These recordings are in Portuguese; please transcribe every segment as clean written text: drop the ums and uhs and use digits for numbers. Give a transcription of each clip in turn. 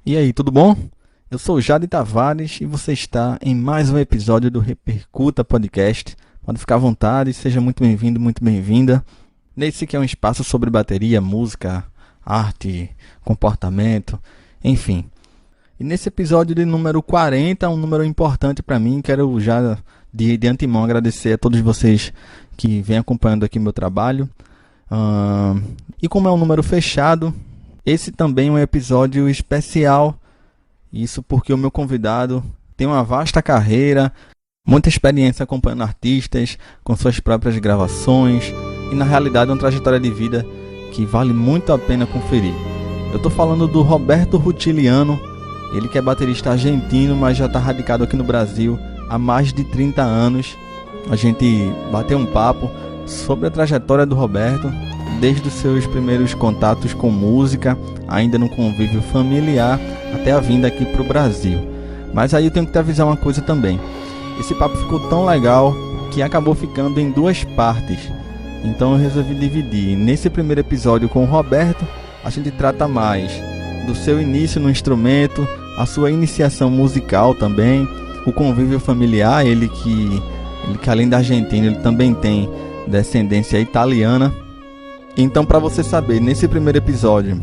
E aí, tudo bom? Eu sou o Jade Tavares e você está em mais um episódio do Repercuta Podcast. Pode ficar à vontade, seja muito bem-vindo, muito bem-vinda. Nesse que é um espaço sobre bateria, música, arte, comportamento, enfim. E nesse episódio de número 40, um número importante para mim, quero já de antemão agradecer a todos vocês que vêm acompanhando aqui meu trabalho. E como é um número fechado, esse também é um episódio especial. Isso porque o meu convidado tem uma vasta carreira, muita experiência acompanhando artistas, com suas próprias gravações e na realidade uma trajetória de vida que vale muito a pena conferir. Eu estou falando do Roberto Rutiliano, ele que é baterista argentino, mas já está radicado aqui no Brasil há mais de 30 anos. A gente bateu um papo sobre a trajetória do Roberto, desde os seus primeiros contatos com música, ainda no convívio familiar, até a vinda aqui para o Brasil. Mas aí eu tenho que te avisar uma coisa também. Esse papo ficou tão legal que acabou ficando em duas partes. Então eu resolvi dividir. Nesse primeiro episódio com o Roberto, a gente trata mais do seu início no instrumento, a sua iniciação musical também, o convívio familiar, ele que além da Argentina, ele também tem descendência italiana. Então, para você saber, nesse primeiro episódio,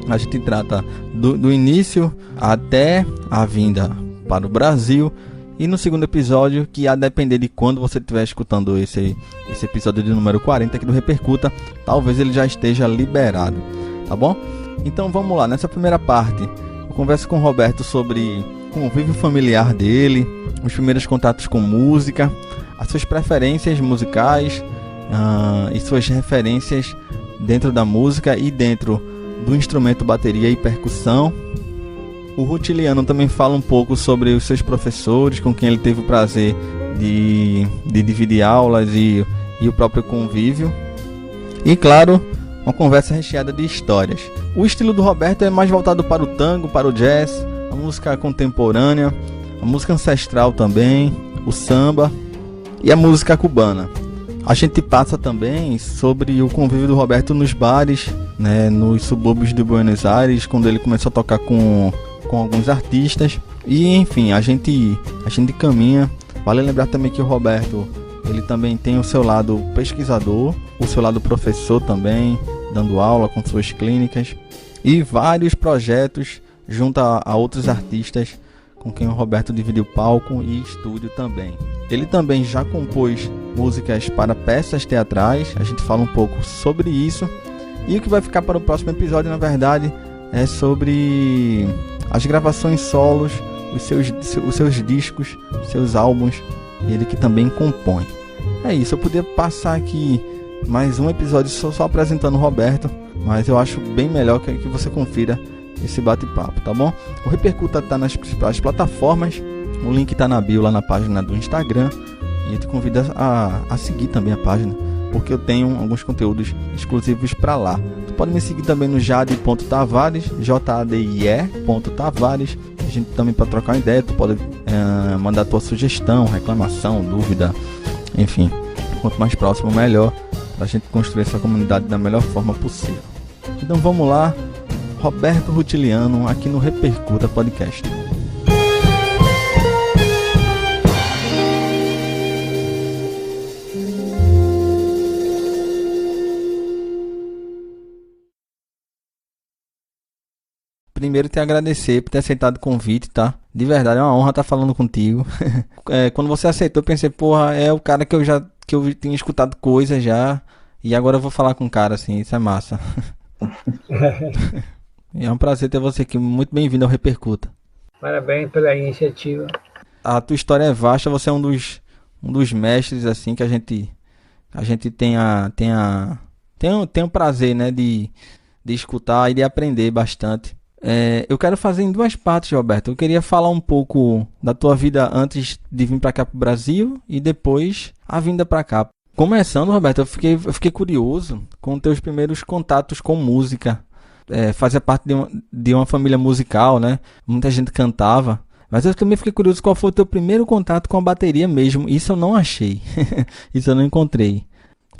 a gente trata do início até a vinda para o Brasil. E no segundo episódio, que a depender de quando você estiver escutando esse episódio de número 40 aqui do Repercuta, talvez ele já esteja liberado, tá bom? Então vamos lá, nessa primeira parte, eu converso com o Roberto sobre o convívio familiar dele, os primeiros contatos com música, as suas preferências musicais e suas referências dentro da música e dentro do instrumento bateria e percussão. O Rutiliano também fala um pouco sobre os seus professores, com quem ele teve o prazer de dividir aulas e o próprio convívio. E claro, uma conversa recheada de histórias. O estilo do Roberto é mais voltado para o tango, para o jazz, a música contemporânea, a música ancestral também, o samba e a música cubana. A gente passa também sobre o convívio do Roberto nos bares, né, nos subúrbios de Buenos Aires, quando ele começou a tocar com alguns artistas. E enfim, a gente caminha. Vale lembrar também que o Roberto, ele também tem o seu lado pesquisador, o seu lado professor também, dando aula com suas clínicas e vários projetos junto a outros artistas com quem o Roberto dividiu palco e estúdio também. Ele também já compôs músicas para peças teatrais, a gente fala um pouco sobre isso. E o que vai ficar para o próximo episódio, na verdade, é sobre as gravações solos, os seus discos, seus álbuns, ele que também compõe. É isso, eu podia passar aqui mais um episódio só apresentando o Roberto, mas eu acho bem melhor que você confira esse bate-papo, tá bom? O Repercuta tá nas principais plataformas, o link tá na bio lá na página do Instagram, e eu te convido a seguir também a página, porque eu tenho alguns conteúdos exclusivos para lá. Tu pode me seguir também no jade.tavares, jadie.tavares. A gente também para trocar uma ideia, tu pode mandar tua sugestão, reclamação, dúvida, enfim, quanto mais próximo melhor, para a gente construir essa comunidade da melhor forma possível. Então vamos lá, Roberto Rutiliano aqui no Repercuta Podcast. Primeiro te agradecer por ter aceitado o convite, tá? De verdade, é uma honra estar falando contigo. Quando você aceitou, eu pensei, porra, é o cara que eu tinha escutado coisas já, e agora eu vou falar com o cara, assim, isso é massa. E é um prazer ter você aqui, muito bem-vindo ao Repercuta. Parabéns pela iniciativa. A tua história é vasta, você é um dos mestres, assim, que a gente tem o prazer, né, de escutar e de aprender bastante. Eu quero fazer em duas partes, Roberto. Eu queria falar um pouco da tua vida antes de vir para cá pro Brasil e depois a vinda para cá. Começando, Roberto, eu fiquei curioso com teus primeiros contatos com música. Fazia parte de uma família musical, né? Muita gente cantava. Mas eu também fiquei curioso qual foi o teu primeiro contato com a bateria mesmo. Isso eu não achei. Isso eu não encontrei.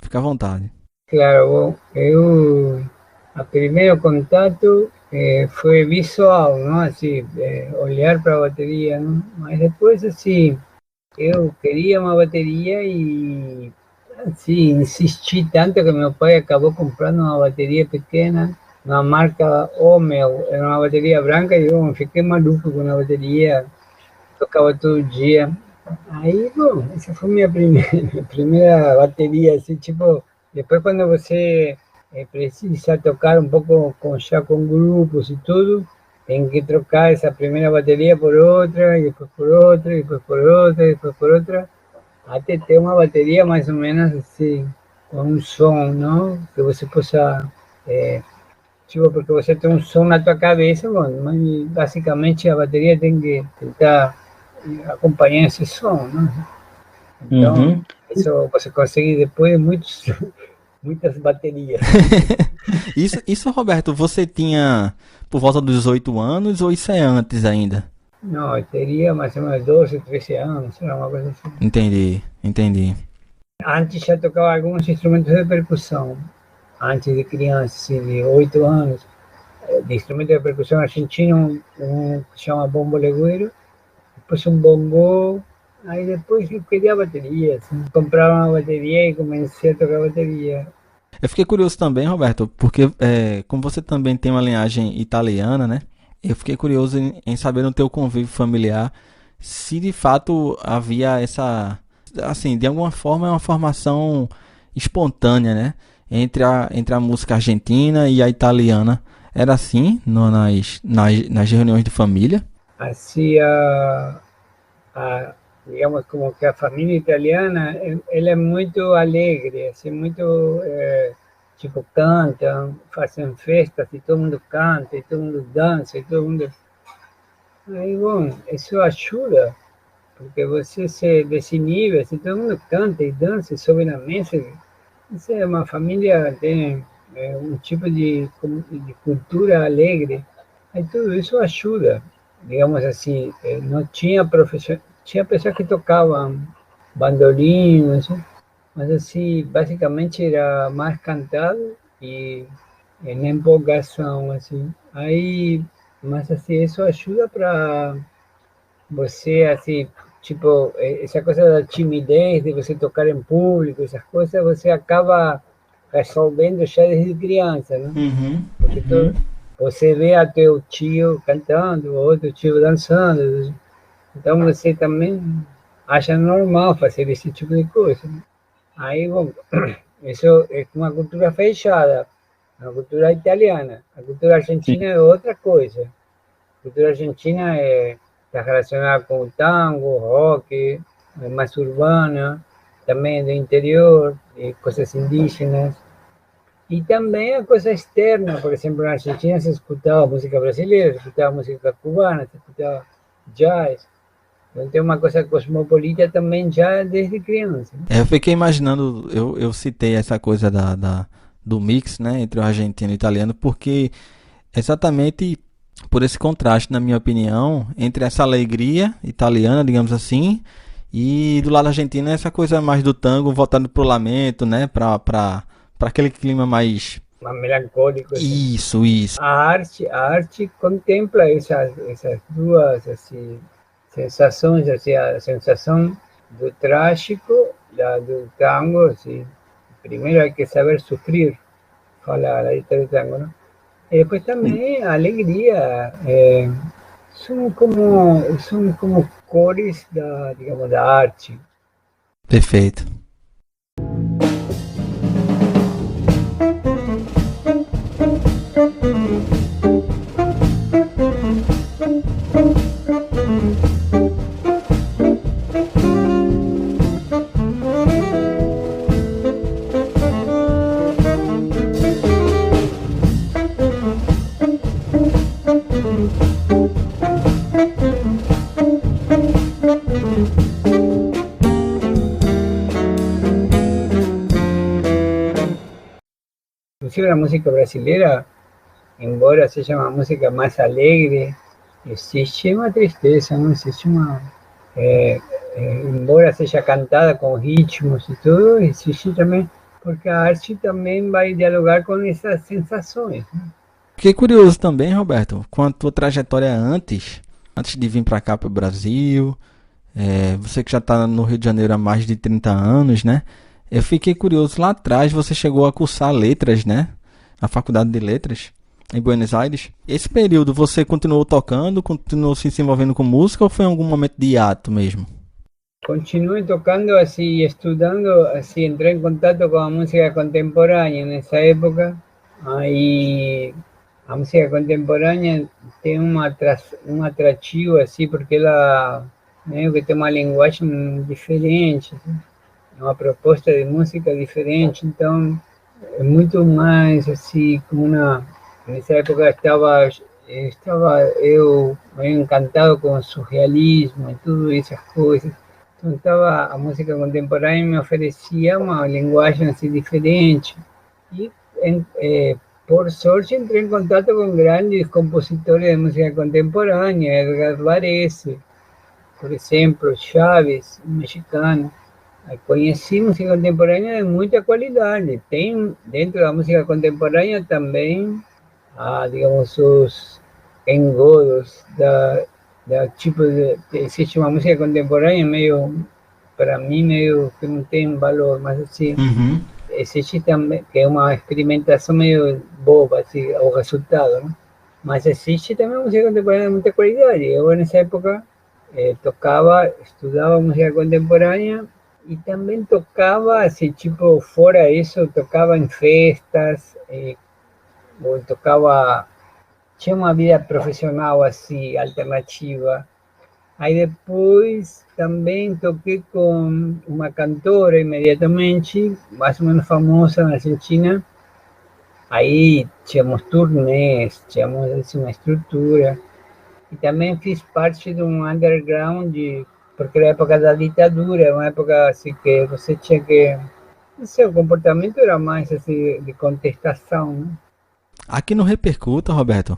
Fica à vontade. Claro, o primeiro contato foi visual, não? Assim, olhar para a bateria, não? Mas depois, assim, eu queria uma bateria e, assim, insisti tanto que meu pai acabou comprando uma bateria pequena, uma marca Omel, era uma bateria branca e eu fiquei maluco com a bateria, tocava todo dia. Aí, bom, essa foi minha primeira, primeira bateria, assim, tipo, depois quando você precisa tocar um pouco já com grupos e tudo, tem que trocar essa primeira bateria por outra, e depois por outra, e depois por outra, e depois por outra, até ter uma bateria mais ou menos assim, com um som, não? Que você possa, tipo, porque você tem um som na tua cabeça, bom, mas basicamente a bateria tem que tentar acompanhar esse som, não? Então, Uhum. isso você consegue depois de muitas baterias. Isso, Roberto, você tinha por volta dos 18 anos ou isso é antes ainda? Não, eu teria mais ou menos 12, 13 anos, era uma coisa assim. Entendi, entendi. Antes já tocava alguns instrumentos de percussão, antes de criança, assim, de 8 anos. De instrumento de percussão argentino, que se chama bombo legüero, depois um bongô, aí depois eu queria bateria, assim, comprava uma bateria e comecei a tocar bateria. Eu fiquei curioso também, Roberto, porque como você também tem uma linhagem italiana, né? Eu fiquei curioso em saber no teu convívio familiar se de fato havia essa, assim, de alguma forma é uma formação espontânea, né? Entre a música argentina e a italiana. Era assim nas reuniões de família? Assim, digamos, como que a família italiana, ela é muito alegre, assim, muito, tipo, cantam, fazem festas e todo mundo canta, e todo mundo dança, e todo mundo... Aí, bom, isso ajuda, porque você se desinibe, assim, todo mundo canta e dança e sobe na mesa. Isso é uma família, tem um tipo de cultura alegre, aí tudo isso ajuda. Digamos assim, não tinha professor, tinha pessoas que tocavam bandolim, assim, mas assim, basicamente era mais cantado e na empolgação, assim. Aí, mas assim, isso ajuda para você, assim, tipo, essa coisa da timidez, de você tocar em público, essas coisas, você acaba resolvendo já desde criança, né? Uhum, Porque uhum. você vê a teu tio cantando, outro tio dançando, então você também acha normal fazer esse tipo de coisa, né? Aí, bom, isso é uma cultura fechada, uma cultura italiana. A cultura argentina Sim. é outra coisa. A cultura argentina está relacionada com o tango, rock, mais urbana, também do interior, coisas indígenas. E também a coisa externa, por exemplo, na Argentina se escutava música brasileira, se escutava música cubana, se escutava jazz. Então tem uma coisa cosmopolita também já desde criança, né? Eu fiquei imaginando, eu citei essa coisa do mix, né, entre o argentino e o italiano, porque exatamente por esse contraste, na minha opinião, entre essa alegria italiana, digamos assim, e do lado argentino essa coisa mais do tango voltado pro lamento, né, para aquele clima mais Mais melancólico, assim. isso. A arte contempla essas duas assim, sensações, assim, a sensação do trágico, do tango, assim. Primeiro hay que saber sufrir, fala a letra do tango, ¿no? E depois também a alegria, são como cores da, digamos, da arte. Perfeito. Inclusive a música brasileira, embora seja uma música mais alegre, existe uma tristeza, não existe uma... embora seja cantada com ritmos e tudo, existe também, porque a arte também vai dialogar com essas sensações, né? Fiquei curioso também, Roberto, com a tua trajetória antes de vir para cá para o Brasil. Você que já está no Rio de Janeiro há mais de 30 anos, né? Eu fiquei curioso, lá atrás você chegou a cursar letras, né? Na Faculdade de Letras, em Buenos Aires. Esse período você continuou tocando, continuou se envolvendo com música ou foi em algum momento de hiato mesmo? Continué tocando así, estudiando, así entré en contacto con la música contemporánea en esa época. Ahí la música contemporánea tiene un atractivo así porque ela meio que tem uma linguagem diferente, uma proposta de música diferente, então é muito mais assim como uma. Nessa época estava eu meio encantado com o surrealismo e tudo essas coisas. Então estava a música contemporânea me oferecia uma linguagem assim diferente e por sorte entrei em contato com grandes compositores de música contemporânea, Edgar Varese, por exemplo, Chaves, um mexicano. Conheci música contemporânea de muita qualidade. Tem dentro da música contemporânea também, digamos, os engodos da tipo de existe uma música contemporânea meio, para mim, meio que não tem valor, mas assim, Uhum. existe também, que é uma experimentação meio boba, assim, o resultado, né? Mas existe também música contemporânea de muita qualidade. Eu, nessa época, tocava, estudava música contemporânea e também tocava, assim, tipo, fora isso, tocava em festas, ou tocava, tinha uma vida profissional, assim, alternativa. Aí depois também toquei com uma cantora imediatamente, mais ou menos famosa na Argentina. Aí tínhamos turnês, tínhamos assim, uma estrutura. E também fiz parte de um underground, porque era a época da ditadura, uma época assim que você tinha que. Não sei, o comportamento era mais assim, de contestação, né? Aqui no Repercuta, Roberto,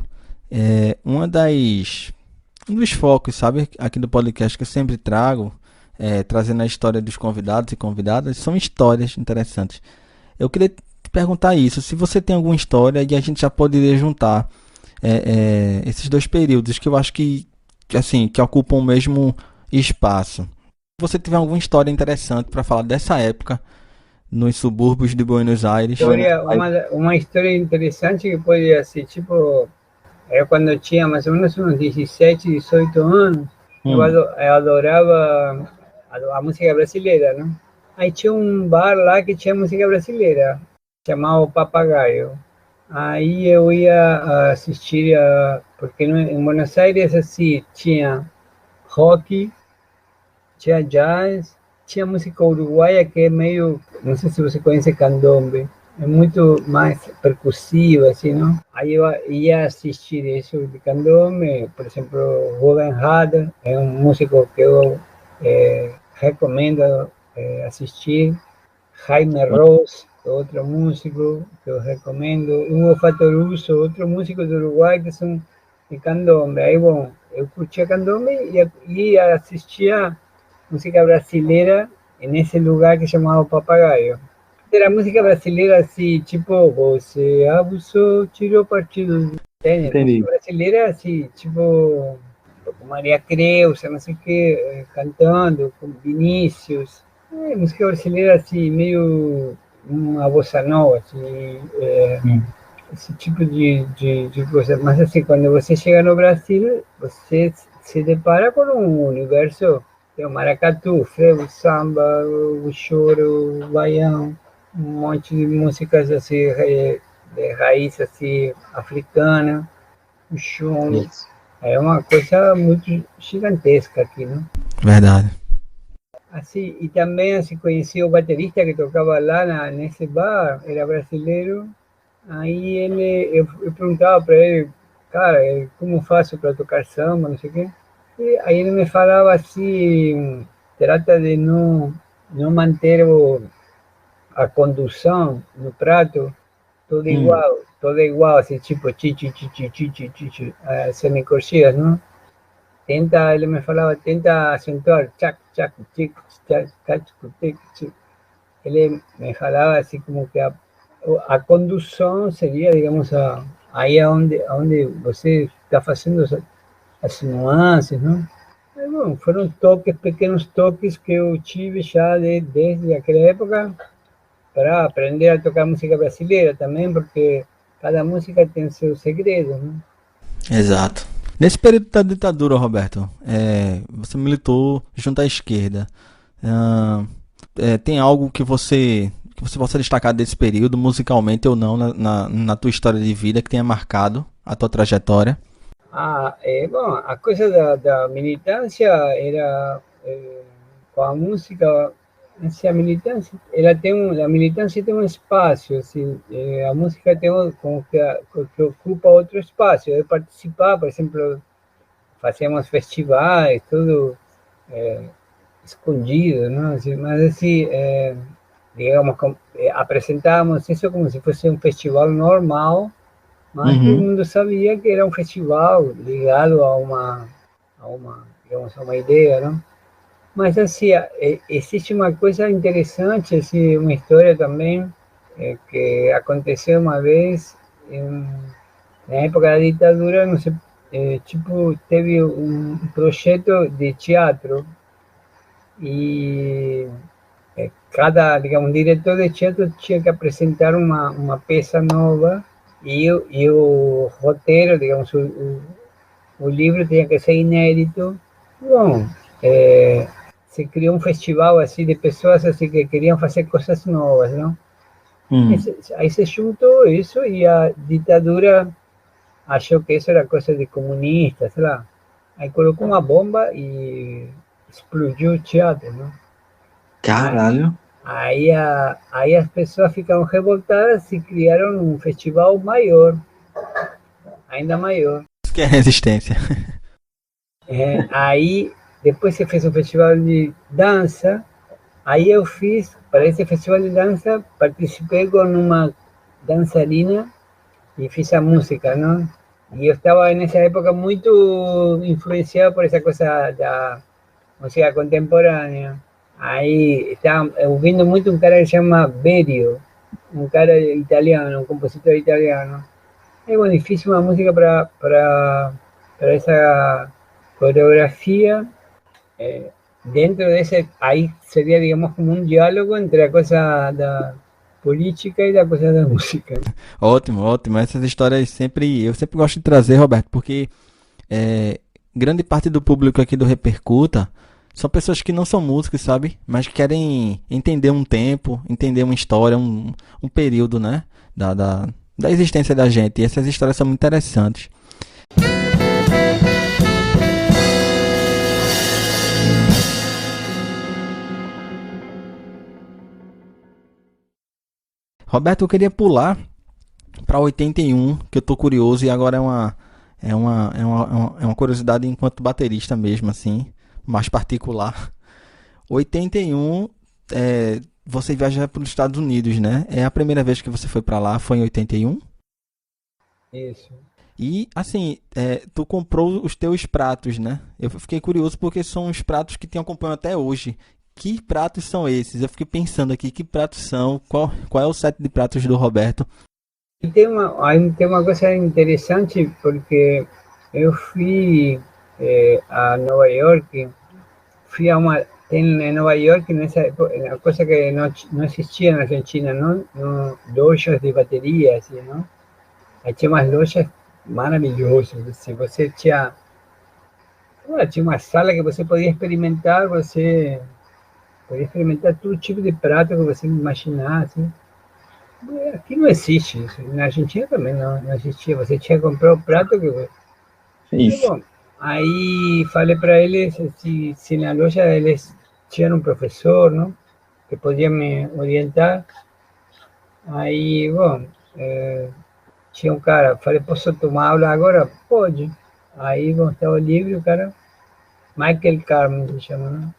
um dos focos, sabe, aqui do podcast que eu sempre trago, trazendo a história dos convidados e convidadas, são histórias interessantes. Eu queria te perguntar isso, se você tem alguma história e a gente já poderia juntar esses dois períodos que eu acho assim, que ocupam o mesmo espaço. Se você tiver alguma história interessante para falar dessa época nos subúrbios de Buenos Aires. Uma história interessante que pode ser, tipo, eu quando tinha mais ou menos uns 17, 18 anos, eu adorava a música brasileira, né? Aí tinha um bar lá que tinha música brasileira, chamado Papagaio. Aí eu ia assistir, porque em Buenos Aires assim, tinha rock, tinha jazz, tinha música uruguaia que é meio, não sei se você conhece candombe, é muito mais percussivo, assim, não? Aí eu ia assistir isso de candombe, por exemplo, Ruben Rada, é um músico que eu recomendo assistir, Jaime Ross, outro músico que eu recomendo, Hugo Fatoruso, outro músico do Uruguai que são de candombe. Aí, bom, eu curtia candombe e assistia música brasileira nesse lugar que chamava Papagaio. Era música brasileira assim, tipo, você abusou, tirou partido. Entende? Entendi. Música brasileira assim, tipo, com Maria Creuza, não sei o que, cantando, com Vinícius. Música brasileira assim, meio uma bossa nova, assim, esse tipo de coisa. Mas assim, quando você chega no Brasil, você se depara com um universo. Tem o maracatu, frevo, samba, o choro, o baião, um monte de músicas assim, de raiz assim, africana, o choro. É uma coisa muito gigantesca aqui, né? Verdade. Assim, e também assim, conheci o baterista que tocava lá nesse bar, era brasileiro. Aí eu perguntava para ele, cara, como faço para tocar samba, não sei o quê. E aí ele me falava assim, trata de não manter a condução no prato tudo igual, assim, tipo, semicorcheas, não? Ele me falava, tenta acentuar, chac, chac, tic, chac, chac, tic, tic. Ele me falava assim como que a condução seria, digamos, aí é onde você está fazendo as nuances, não? Aí, bom, foram toques, pequenos toques que eu tive já desde aquela época para aprender a tocar música brasileira também, porque cada música tem seus segredos, né? Exato. Nesse período da ditadura, Roberto, você militou junto à esquerda. Ah, tem algo que você possa destacar desse período, musicalmente ou não, na tua história de vida, que tenha marcado a tua trajetória? Bom, a coisa da militância era com a música, assim, a militância, a militância tem um espaço, assim, a música tem como que ocupa outro espaço. Eu participar, por exemplo, fazíamos festivais, tudo escondido, não? Assim, mas assim, digamos, apresentávamos isso como se fosse um festival normal, mas todo Uhum. mundo sabia que era um festival ligado digamos, a uma ideia, não? Mas assim, existe uma coisa interessante, assim, uma história também que aconteceu uma vez na época da ditadura, não sei, tipo, teve um projeto de teatro e digamos, diretor de teatro tinha que apresentar uma peça nova e o roteiro, digamos, o livro tinha que ser inédito. Bom, se criou um festival assim de pessoas assim que queriam fazer coisas novas, não? Hum. Aí se juntou isso e a ditadura achou que isso era coisa de comunista, sei lá. Aí colocou uma bomba e explodiu o teatro, não? Caralho. Aí as pessoas ficaram revoltadas e criaram um festival maior, ainda maior. Isso que é resistência. Aí depois se fez um festival de dança. Aí eu fiz, para esse festival de dança, participei com uma dançarina e fiz a música, não? E eu estava nessa época muito influenciado por essa coisa da música contemporânea. Aí estava ouvindo muito um cara que se chama Berio, um cara italiano, um compositor italiano. É bom, fiz uma música para essa coreografia. Dentro de ese, ahí sería, digamos, como un diálogo entre la cosa da política y la cosa da música. Ótimo, ótimo. Essas histórias eu sempre gosto de trazer, Roberto, porque é, grande parte do público aqui do Repercuta são pessoas que não são músicos, sabe? Mas que querem entender um tempo, entender uma história, um período, né? Da existência da gente. E essas histórias são muito interessantes. Roberto, eu queria pular para 81, que eu tô curioso e agora é uma curiosidade enquanto baterista mesmo, assim, mais particular. 81, você viaja para os Estados Unidos, né? É a primeira vez que você foi para lá, foi em 81? Eso. E, assim, tu comprou os teus pratos, né? Eu fiquei curioso porque são os pratos que te acompanham até hoje. Que pratos são esses? Eu fiquei pensando aqui, que pratos são? Qual é o set de pratos do Roberto? Tem uma coisa interessante porque eu fui a Nova York, fui a uma. Tem em Nova York, nessa época, uma coisa que não existia na Argentina, não? No, lojas de bateria, assim, não? Aí tinha umas lojas maravilhosas, assim, você tinha uma sala que você podia experimentar, todo tipo de prato que você imaginar, assim. Aqui não existe isso. Na Argentina também não existia. Você tinha que comprar o prato que. Isso. Bom, aí falei para eles se na loja eles tinham um professor, não? Que podia me orientar. Aí, bom, tinha um cara, falei, posso tomar aula agora? Pode. Aí, bom, estava livre, o cara, Michael Carmen se chama, né?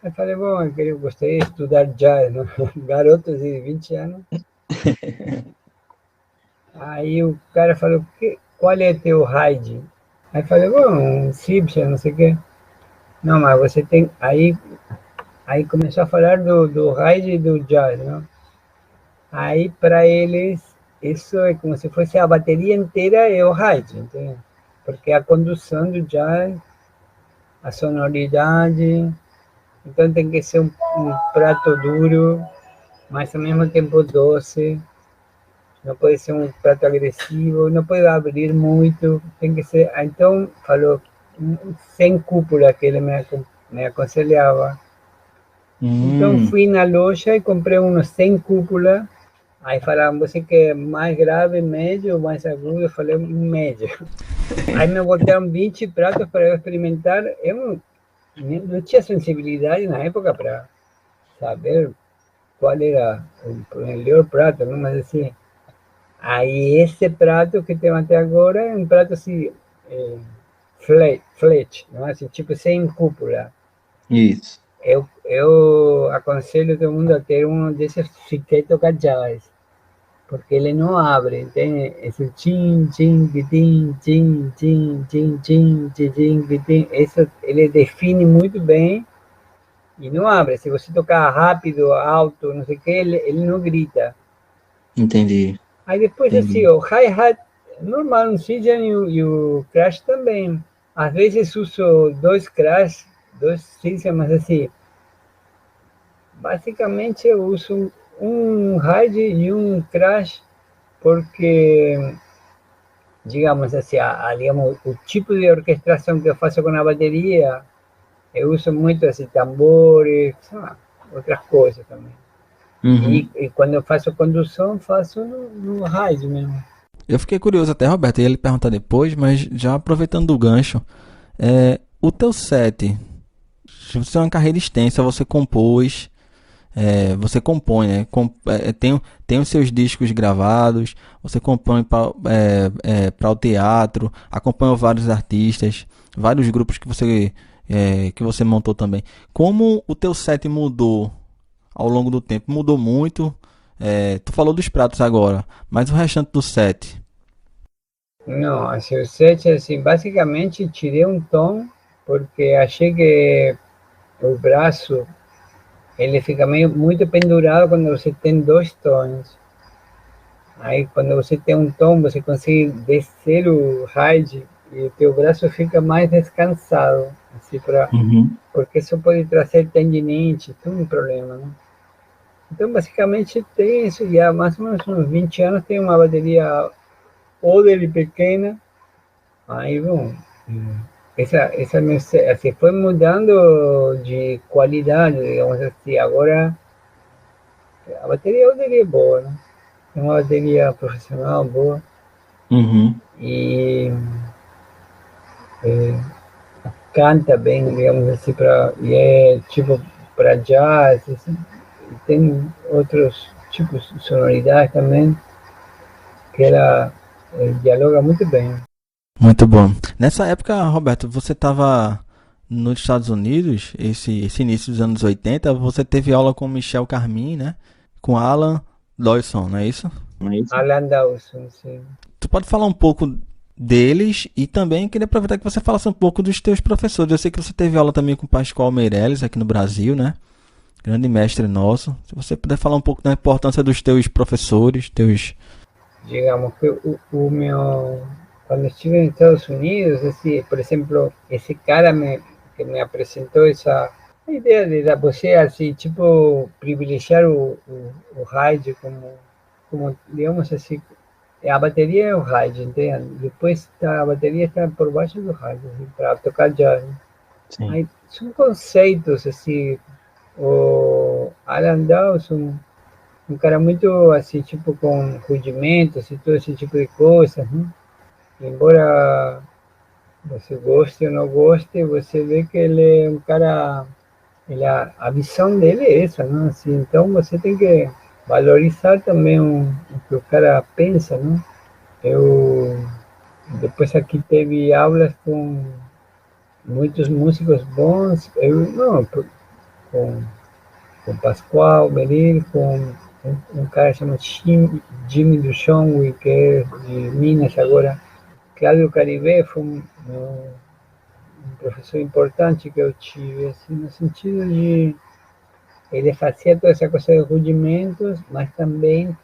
Aí falei, bom, eu gostaria de estudar jazz, né? Garotos de 20 anos. Aí o cara falou, qual é teu RAID? Aí falei, bom, um Cipcia, não sei o quê. Não, mas você tem. Aí começou a falar do RAID e do jazz, né? Aí para eles, isso é como se fosse a bateria inteira é o ride, entende? Porque a condução do jazz, a sonoridade, então tem que ser um prato duro, mas ao mesmo tempo doce, não pode ser um prato agressivo, não pode abrir muito, tem que ser, então falou, sem cúpula que ele me aconselhava. Então fui na loja e comprei uns sem cúpula. Aí falaram, você quer mais grave, médio ou mais agudo? Eu falei, médio. Aí me botaram 20 pratos para eu experimentar. Eu não tinha sensibilidade na época para saber qual era o melhor prato, não? Mas assim, aí esse prato que tenho até agora é um prato assim, flat, não? Assim, tipo sem cúpula. Isso. Eu aconselho todo mundo a ter um desses se toca jazz, porque ele não abre, entende? Esse tchim, tchim, guitim, tchim, tchim, tchim, tchim, tchim, guitim, isso ele define muito bem e não abre. Se você tocar rápido, alto, não sei o que, ele não grita. Entendi. Aí depois, assim, Entendi. o hi-hat, normal, no Cydian e o crash também. Às vezes uso dois crash, dois Cydian, mas assim, basicamente eu uso um ride e um crash, porque digamos assim, digamos, o tipo de orquestração que eu faço com a bateria, eu uso muito assim, tambores, outras coisas também. Uhum. E quando eu faço condução, faço no rádio mesmo. Eu fiquei curioso até, Roberto, ia lhe perguntar depois, mas já aproveitando do gancho, o teu set, você é uma carreira extensa, você compôs, você compõe, né? Tem os seus discos gravados, você compõe para o teatro, acompanha vários artistas, vários grupos que você montou também. Como o teu set mudou ao longo do tempo? Mudou muito? Tu falou dos pratos agora, mas o restante do set? Não, assim, o set, assim, basicamente tirei um tom, porque achei que o braço, ele fica meio, muito pendurado quando você tem dois tons. Aí quando você tem um tom, você consegue descer o ride e o teu braço fica mais descansado, assim, Uhum. porque isso pode trazer tendinite, tudo um problema, né? Então, basicamente, tem isso já há mais ou menos uns 20 anos, tem uma bateria Oder pequena, aí, bom, essa assim, foi mudando de qualidade, digamos assim, agora a bateria Oder é boa, né? É uma bateria profissional boa, Uhum. e é, canta bem, digamos assim, e é tipo para jazz, assim, tem outros tipos de sonoridade também, que ela dialoga muito bem. Muito bom. Nessa época, Roberto, você estava nos Estados Unidos, esse início dos anos 80, você teve aula com Michel Carmin, né? Com Alan Dawson, não é isso? Não é isso? Alan Dawson, sim. Tu pode falar um pouco deles e também queria aproveitar que você falasse um pouco dos teus professores. Eu sei que você teve aula também com o Pascoal Meirelles aqui no Brasil, né? Grande mestre nosso. Se você puder falar um pouco da importância dos teus professores, teus... Digamos que cuando estuve en Estados Unidos, assim, por ejemplo, ese cara que me apresentou essa ideia de você, assim, tipo, privilegiar o rádio como, digamos assim, a bateria é o rádio, entende? Depois a bateria está por baixo do rádio, assim, para tocar jazz. Sim. Aí, são conceitos, assim, o Alan Dawson, um cara muito assim, tipo, com rudimentos e todo esse tipo de coisas, né? Embora você goste ou não goste, você vê que ele é um cara, a visão dele é essa, né? Assim, então você tem que valorizar também o que o cara pensa, né? Eu depois aqui teve aulas com muitos músicos bons, eu não, com Pascoal, Meril, com um cara chamado Jimmy Duchon, que é de Minas agora. Cláudio Caribe foi um professor importante que eu tive, assim, no sentido de ele fazia toda essa coisa de rudimentos, mas também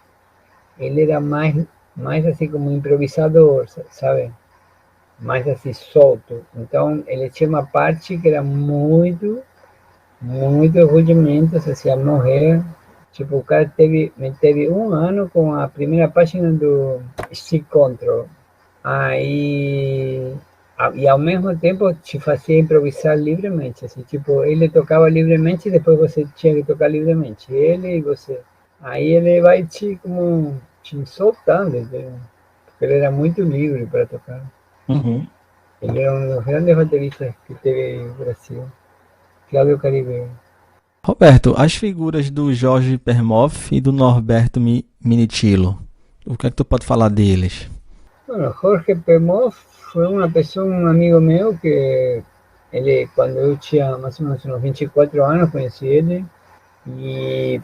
ele era mais assim como improvisador, sabe? Mais assim solto. Então ele tinha uma parte que era muito rudimentos, assim, a morrer. Tipo, o cara teve um ano com a primeira página do Stick Control. Aí, e ao mesmo tempo te fazia improvisar livremente, assim, tipo, ele tocava livremente e depois você tinha que tocar livremente, ele e você. Aí ele vai como te soltando, entendeu? Porque ele era muito livre para tocar. Uhum. Ele era um dos grandes bateristas que teve o Brasil, Cláudio Caribe. Roberto, as figuras do Jorge Permoff e do Norberto Minitilo, o que é que tu pode falar deles? Bueno, Jorge Pemov fue una persona, un amigo mío que él, cuando yo tenía más o menos unos 24 años, conocí a él y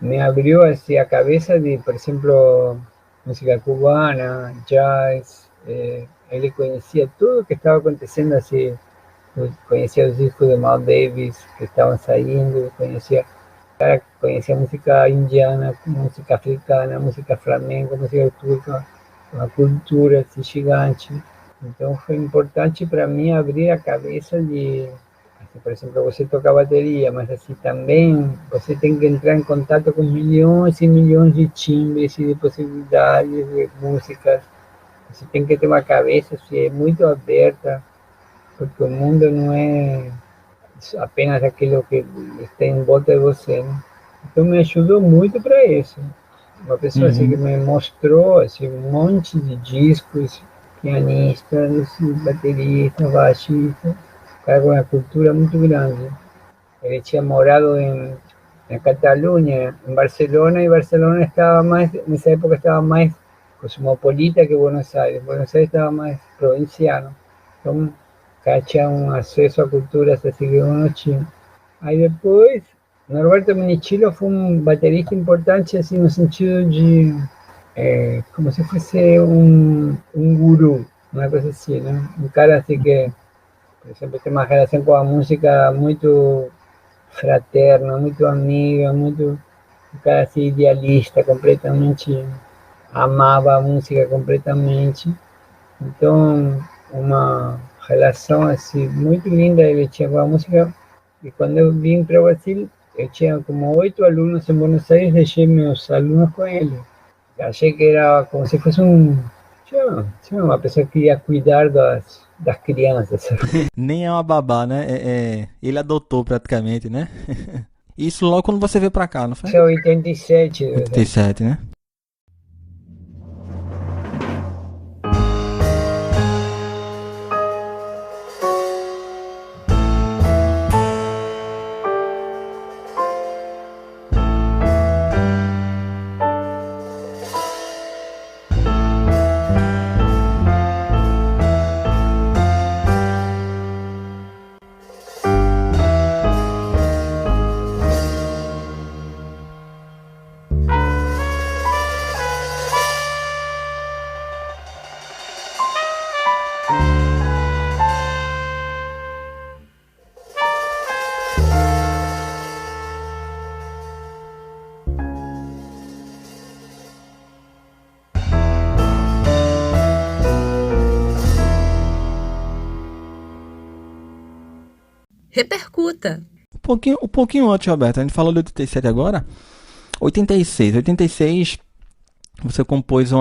me abrió hacia cabeza de, por ejemplo, música cubana, jazz. Él conocía todo lo que estaba aconteciendo así. Conocía los discos de Miles Davis que estaban saliendo, conhecía música indiana, música africana, música flamenca, música turca, uma cultura assim, gigante. Então foi importante para mim abrir a cabeça de, assim, por exemplo, você toca bateria, mas assim também você tem que entrar em contato com milhões e milhões de timbres e de possibilidades de músicas. Você tem que ter uma cabeça assim, muito aberta, porque o mundo não é apenas aquilo que está em volta de você, né? Então me ajudou muito para isso. Uma pessoa assim que Uhum. me mostrou assim, um monte de discos, pianistas, bateristas, baixistas, cara com uma cultura muito grande. Ele tinha morado em Catalunha, em Barcelona, e Barcelona estava mais, nessa época estava mais cosmopolita que Buenos Aires. Buenos Aires estava mais provinciano. Então, cá tinha um acesso a culturas assim que eu não tinha. Aí depois, Norberto Minichilo foi um baterista importante, assim, no sentido de, como se fosse um guru, uma coisa assim, né? Um cara assim que, por exemplo, tem uma relação com a música muito fraterna, muito amiga, muito, um cara assim, idealista, completamente, amava a música completamente. Então, uma relação assim muito linda ele tinha com a música. E quando eu vim para o Brasil, eu tinha como 8 alunos em Buenos Aires, deixei meus alunos com ele. Achei que era como se fosse tinha uma pessoa que ia cuidar das crianças. Nem é uma babá, né? Ele adotou praticamente, né? Isso logo quando você veio pra cá, não foi? Isso é 87, 87, né? Repercuta. Um pouquinho antes, Roberto. A gente falou de 87 agora. 86. 86, você compôs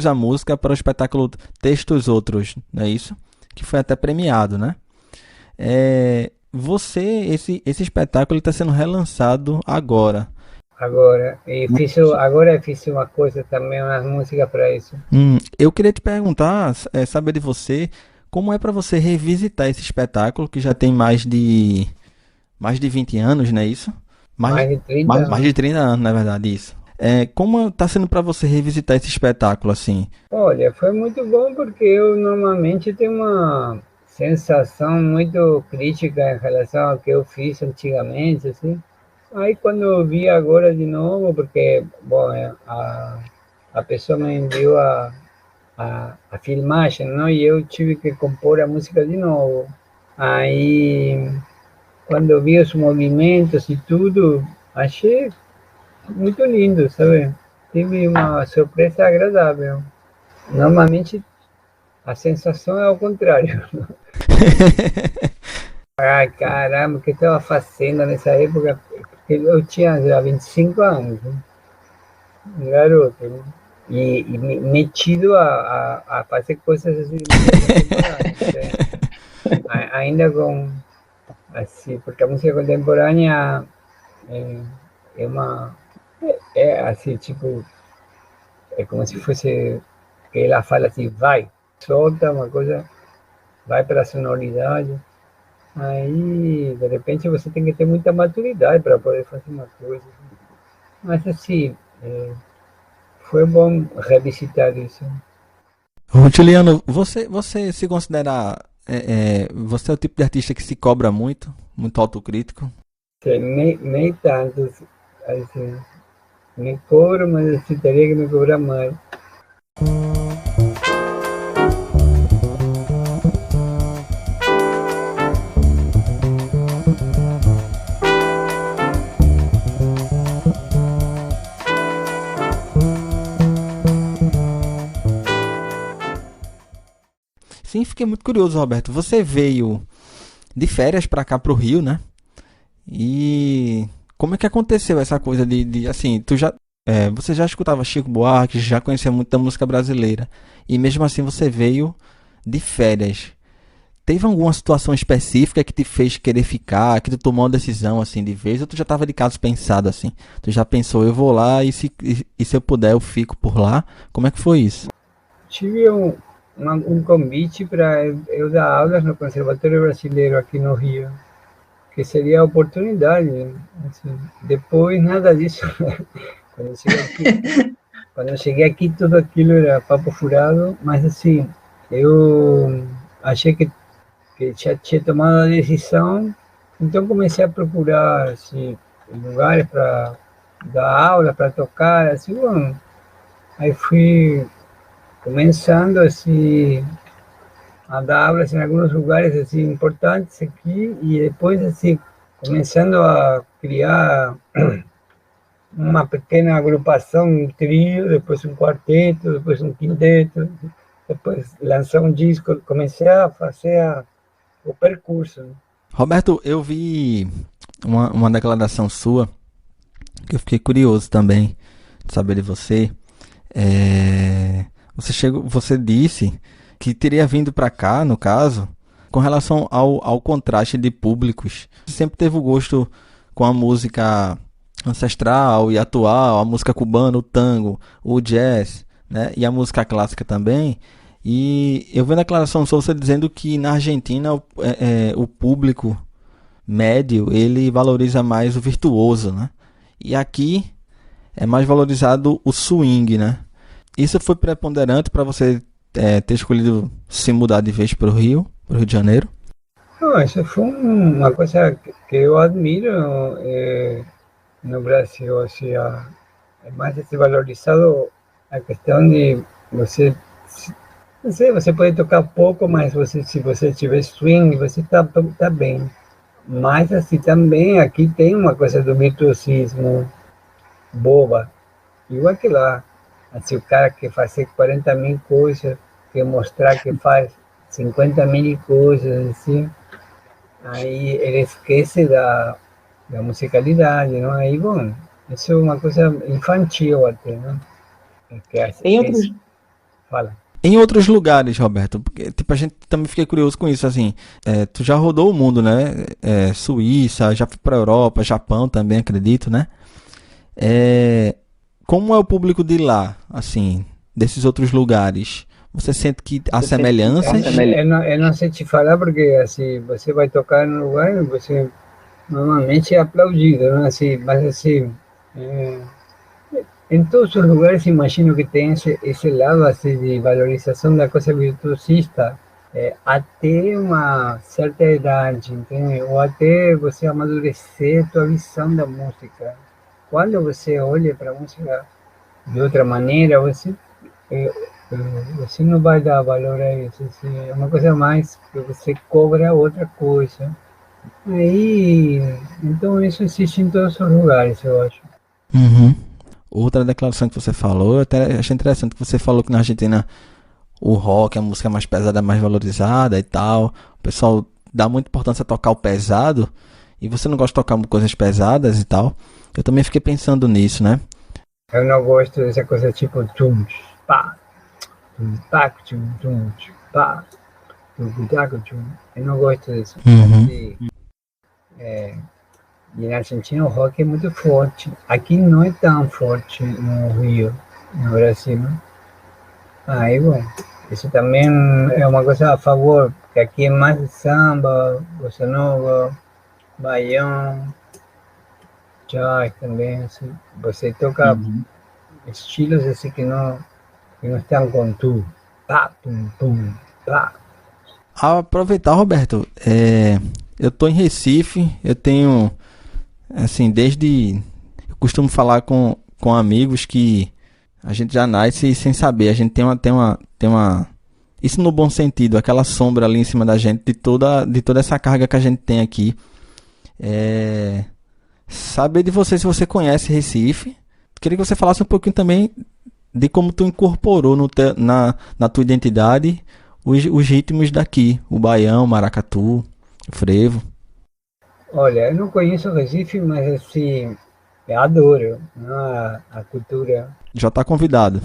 a música para o espetáculo Textos Outros, não é isso? Que foi até premiado, né? Esse espetáculo está sendo relançado agora. Agora fiz uma coisa também, umas músicas para isso. Eu queria te perguntar, saber de você, como é para você revisitar esse espetáculo que já tem mais de 20 anos, não é isso? Mais, Mais de 30 mais de anos. 30 anos, na verdade, isso. Como está sendo para você revisitar esse espetáculo assim? Olha, foi muito bom porque eu normalmente tenho uma sensação muito crítica em relação ao que eu fiz antigamente, assim. Aí quando eu vi agora de novo, porque, bom, a pessoa me enviou a filmagem, não? E eu tive que compor a música de novo. Aí, quando eu vi os movimentos e tudo, achei muito lindo, sabe? Tive uma surpresa agradável. Normalmente a sensação é ao contrário. Ai, caramba, o que eu estava fazendo nessa época? Porque eu tinha já 25 anos, né? Um garoto, né? E metido a fazer coisas assim, música contemporânea. Ainda com, assim, porque a música contemporânea é, é uma, é assim, tipo, é como se fosse, que ela fala assim, vai, solta uma coisa, vai para a sonoridade. Aí, de repente, você tem que ter muita maturidade para poder fazer uma coisa. Mas, assim, foi bom revisitar isso. Ô, Juliano, você se considera. Você é o tipo de artista que se cobra muito, muito autocrítico? Nem tanto, assim, me cobro, mas assim, teria que me cobrar mais. Sim, fiquei muito curioso, Roberto. Você veio de férias pra cá pro Rio, né? E como é que aconteceu essa coisa assim, você já escutava Chico Buarque, já conhecia muito da música brasileira, e mesmo assim você veio de férias. Teve alguma situação específica que te fez querer ficar, que tu tomou uma decisão assim de vez, ou tu já estava de caso pensado assim? Tu já pensou, eu vou lá e se eu puder eu fico por lá? Como é que foi isso? Tive um convite para eu dar aulas no Conservatório Brasileiro aqui no Rio, que seria a oportunidade. Assim, depois, nada disso. Quando eu cheguei aqui, quando eu cheguei aqui, tudo aquilo era papo furado, mas assim, eu achei que já tinha tomado a decisão, então comecei a procurar assim, lugares para dar aula, para tocar, assim, bom, aí fui começando assim a dar aulas em alguns lugares assim importantes aqui e depois assim começando a criar uma pequena agrupação, um trio, depois um quarteto, depois um quinteto, depois lançar um disco, comecei a fazer o percurso, né? Roberto, eu vi uma declaração sua que eu fiquei curioso também de saber de você. Você disse que teria vindo para cá, no caso, com relação ao contraste de públicos. Você sempre teve o gosto com a música ancestral e atual, a música cubana, o tango, o jazz, né? E a música clássica também. E eu vi na declaração sua você dizendo que na Argentina o público médio ele valoriza mais o virtuoso, né? E aqui é mais valorizado o swing, né? Isso foi preponderante para você ter escolhido se mudar de vez para o Rio de Janeiro? Não, isso foi uma coisa que eu admiro no Brasil, ou seja, é mais valorizado a questão de você, não sei, você pode tocar pouco, mas você, se você tiver swing, você tá bem. Mas assim também aqui tem uma coisa do virtuosismo boba, igual que lá. Assim, o cara que faz 40 mil coisas, quer mostrar que faz 50 mil coisas, assim, aí ele esquece da musicalidade, não? Aí, bom, isso é uma coisa infantil até, não? Tem Que outros, fala. Em outros lugares, Roberto, porque tipo, a gente também fiquei curioso com isso, assim, tu já rodou o mundo, né? Suíça, já foi para Europa, Japão também, acredito, né? É, como é o público de lá, assim, desses outros lugares? Você sente que há você sente que há semelhanças? Eu não sei te falar porque assim, você vai tocar no lugar, você normalmente é aplaudido, não? Assim, mas assim, é, em todos os lugares imagino que tem esse lado assim, de valorização da coisa virtuosista até uma certa idade, entende? Ou até você amadurecer a tua visão da música. Quando você olha para a música de outra maneira, eh, você não vai dar valor a isso. Assim, é uma coisa mais que você cobra outra coisa. Aí, então isso existe em todos os lugares, eu acho. Uhum. Outra declaração que você falou, eu até achei interessante que você falou que na Argentina o rock, a música mais pesada é mais valorizada e tal. O pessoal dá muita importância a tocar o pesado e você não gosta de tocar coisas pesadas e tal. Eu também fiquei pensando nisso, né? Eu não gosto dessa coisa tipo tum, pá, pá, pá, tum. Eu não gosto disso. Uhum. Assim, e na Argentina o rock é muito forte. Aqui não é tão forte no Rio, no Brasil. Aí, bom, isso também é uma coisa a favor, porque aqui é mais samba, bossa nova, baião, jazz também, assim. Você toca Uhum. estilos assim que não estão com tu. Pá, pum, pum, pá. Aproveitar, Roberto, eu tô em Recife, eu tenho, assim, eu costumo falar com amigos que a gente já nasce sem saber, a gente tem uma, isso no bom sentido, aquela sombra ali em cima da gente, de toda essa carga que a gente tem aqui. É, saber de você se você conhece Recife. Queria que você falasse um pouquinho também de como tu incorporou na tua identidade os ritmos daqui, o baião, o maracatu, o frevo. Olha, eu não conheço o Recife, mas assim, eu adoro, né, a cultura. Já está convidado.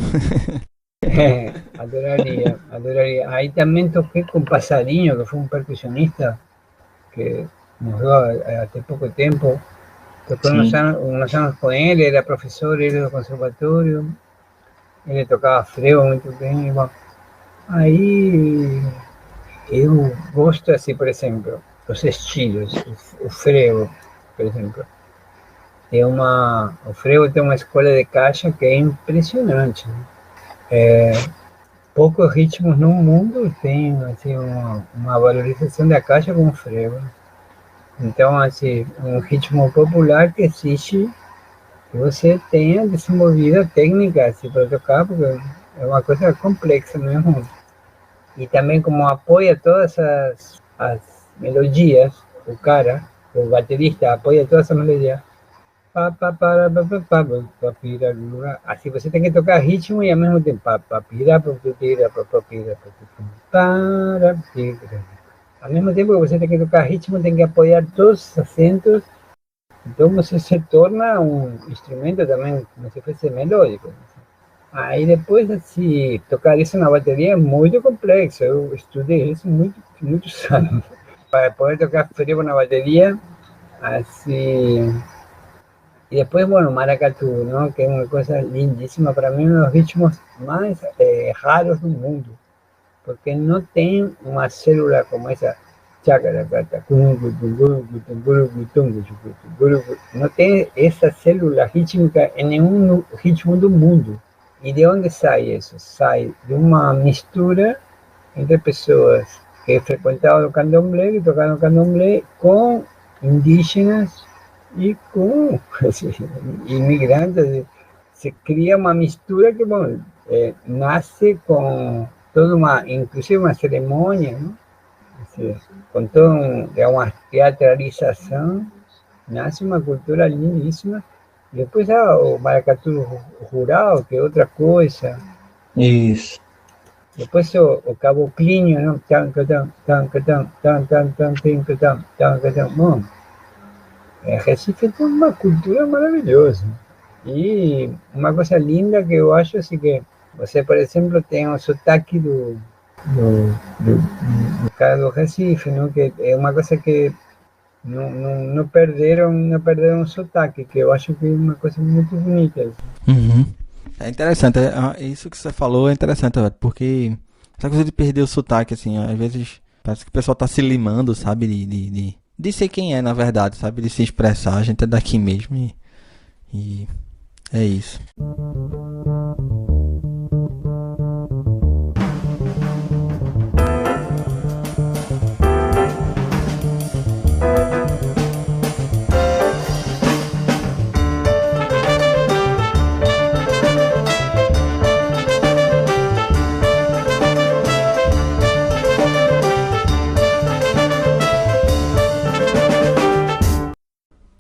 Adoraria, adoraria. Ahí también toqué con Pasarinho, que fue un percusionista que murió hace poco tiempo. Toqué Sim. unos años con él, era profesor, él del conservatorio, él le tocaba frevo muy bien. Y bueno, aí eu gosto assim, por exemplo, os estilos, o frevo, por exemplo. O frevo tem uma escola de caixa que é impressionante. Poucos ritmos no mundo têm assim, uma valorização da caixa com frevo. Então, assim, um ritmo popular que exige que você tenha desenvolvida técnica assim, para tocar, porque é uma coisa complexa mesmo. E também como apoia todas as melodias, o baterista apoia todas as melodias. Assim você tem que tocar ritmo e ao mesmo tempo. Ao mesmo tempo que você tem que tocar ritmo, tem que apoiar todos os acentos. Então você se torna um instrumento também, como se fosse melódico. Aí depois, assim, tocar isso na bateria é muito complexo. Eu estudei isso muitos anos. Para poder tocar frevo na bateria, assim. Y después, bueno, maracatu, ¿no? Que es una cosa lindísima, para mí uno de los ritmos más raros del mundo, porque no tiene una célula como esa, no tiene esa célula rítmica en ningún ritmo del mundo. ¿Y de dónde sale eso? Sale de una mistura entre personas que frecuentaban el candomblé, que tocaban el candomblé, con indígenas y con inmigrantes. Se cría una mistura que, bueno, nace con toda inclusive una ceremonia, ¿no? Así, con toda una teatralización, nace una cultura lindísima. Y después o maracatu jurado, que es otra cosa. Isso. Después o caboclinho, ¿no? Bueno, Recife tem uma cultura maravilhosa. E uma coisa linda que eu acho assim que você, por exemplo, tem o sotaque do cara do Recife, não? Que é uma coisa que não perderam o sotaque, que eu acho que é uma coisa muito bonita. Uhum. É interessante, isso que você falou é interessante, Roberto, porque essa coisa de perder o sotaque, assim, às vezes parece que o pessoal tá se limando, sabe, de ser quem é, na verdade, sabe, de se expressar, a gente é daqui mesmo e é isso.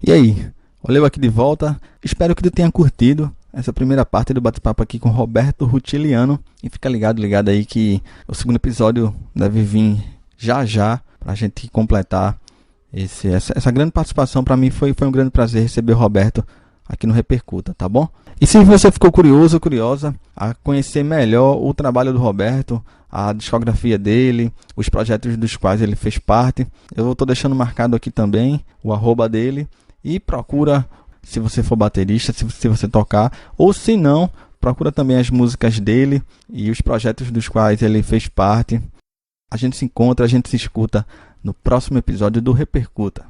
E aí, Olha eu aqui de volta. Espero que tu tenha curtido essa primeira parte do bate-papo aqui com Roberto Rutiliano. E fica ligado aí que o segundo episódio deve vir já pra gente completar essa grande participação. Para mim foi um grande prazer receber o Roberto aqui no Repercuta, tá bom? E se você ficou curioso, curiosa a conhecer melhor o trabalho do Roberto, a discografia dele, os projetos dos quais ele fez parte, eu estou deixando marcado aqui também o @ dele, e procura, se você for baterista, se você tocar, ou se não, procura também as músicas dele e os projetos dos quais ele fez parte. A gente se encontra, a gente se escuta no próximo episódio do Repercuta.